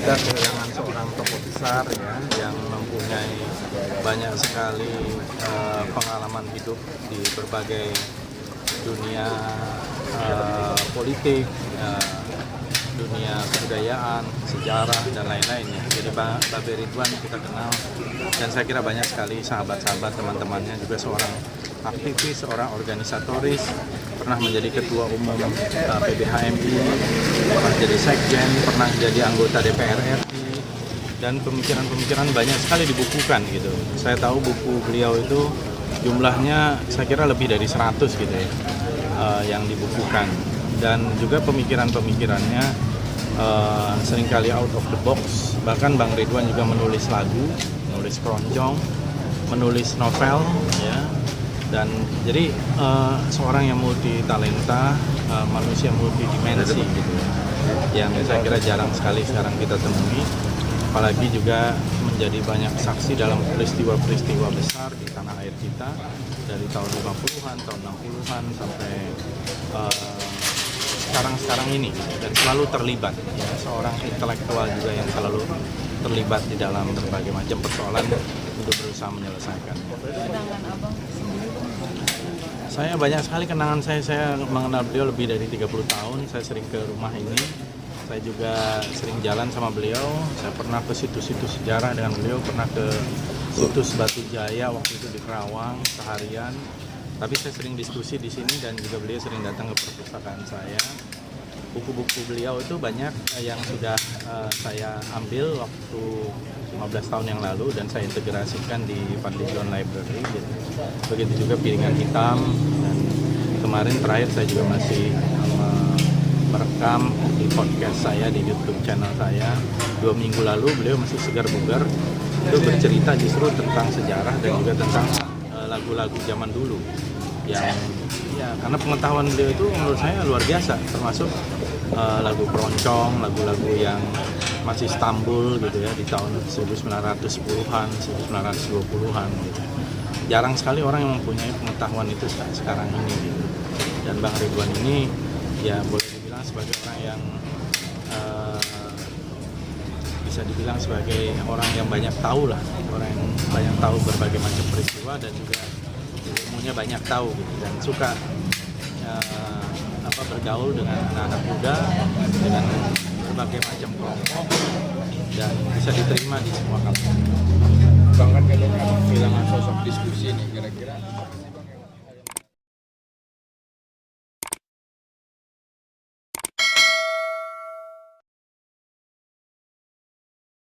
kita kehilangan seorang tokoh besar ya, yang mempunyai banyak sekali pengalaman hidup di berbagai dunia politik, dunia kebudayaan, sejarah, dan lain-lainnya. Jadi Babe Ridwan kita kenal, dan saya kira banyak sekali sahabat-sahabat teman-temannya, juga seorang aktivis, seorang organisatoris, pernah menjadi ketua umum PBHMI, pernah jadi sekjen, pernah jadi anggota DPR RI, dan pemikiran-pemikiran banyak sekali dibukukan gitu. Saya tahu buku beliau itu jumlahnya saya kira lebih dari 100 gitu ya, yang dibukukan. Dan juga pemikiran-pemikirannya seringkali out of the box. Bahkan Bang Ridwan juga menulis lagu, menulis keroncong, menulis novel ya. Dan jadi seorang yang multi talenta, manusia multidimensi gitu ya, yang saya kira jarang sekali sekarang kita temui, apalagi juga menjadi banyak saksi dalam peristiwa-peristiwa besar di tanah air kita dari tahun 50-an, tahun 60-an sampai sekarang ini gitu. Dan selalu terlibat ya, seorang intelektual juga yang selalu terlibat di dalam berbagai macam persoalan untuk berusaha menyelesaikan. Kenangan abang sendiri? Saya banyak sekali kenangan saya mengenal beliau lebih dari 30 tahun, saya sering ke rumah ini, saya juga sering jalan sama beliau, saya pernah ke situs-situs sejarah dengan beliau, pernah ke situs Batu Jaya waktu itu di Kerawang seharian, tapi saya sering diskusi di sini dan juga beliau sering datang ke perpustakaan saya. Buku-buku beliau itu banyak yang sudah saya ambil waktu 15 tahun yang lalu dan saya integrasikan di Fadlizon Library gitu. Begitu juga Piringan Hitam, dan kemarin terakhir saya juga masih merekam di podcast saya di YouTube channel saya 2 minggu lalu. Beliau masih segar bugar, itu bercerita justru tentang sejarah dan juga tentang lagu-lagu zaman dulu yang ya, karena pengetahuan beliau itu menurut saya luar biasa, termasuk lagu keroncong, lagu-lagu yang masih Stambul gitu ya, di tahun 1910-an, 1920-an gitu. Jarang sekali orang yang mempunyai pengetahuan itu sekarang ini gitu. Dan Bang Ridwan ini ya boleh dibilang sebagai orang yang bisa dibilang sebagai orang yang banyak tahu lah, orang yang banyak tahu berbagai macam peristiwa dan juga ilmunya banyak tahu gitu, dan suka bergaul dengan anak-anak muda, dengan berbagai macam kelompok, dan bisa diterima di semua kalangan. Bang, kan kalau kehilangan sosok diskusi nih, kira-kira